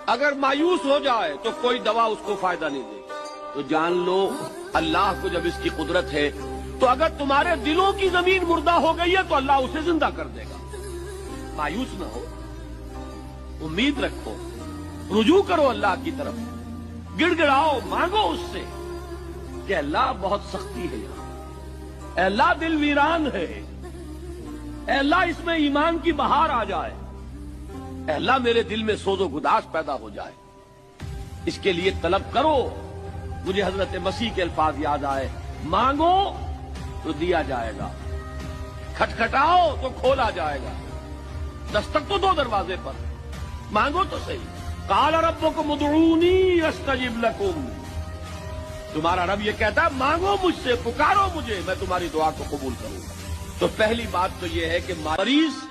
اگر مایوس ہو جائے تو کوئی دوا اس کو فائدہ نہیں دے گی. تو جان لو اللہ کو جب اس کی قدرت ہے تو اگر تمہارے دلوں کی زمین مردہ ہو گئی ہے تو اللہ اسے زندہ کر دے گا. مایوس نہ ہو، امید رکھو، رجوع کرو اللہ کی طرف، گڑ گڑاؤ، مانگو اس سے کہ اللہ بہت سختی ہے یہاں، اے اللہ دل ویران ہے، اے اللہ اس میں ایمان کی بہار آ جائے، اے اللہ میرے دل میں سوز و گداس پیدا ہو جائے. اس کے لیے طلب کرو. مجھے حضرت مسیح کے الفاظ یاد آئے، مانگو تو دیا جائے گا، کھٹکھٹاؤ تو کھولا جائے گا. دستک تو دو دروازے پر، مانگو تو صحیح. قال ربکم ادعونی استجب لکم. تمہارا رب یہ کہتا ہے مانگو مجھ سے، پکارو مجھے، میں تمہاری دعا کو قبول کروں گا. تو پہلی بات تو یہ ہے کہ مریض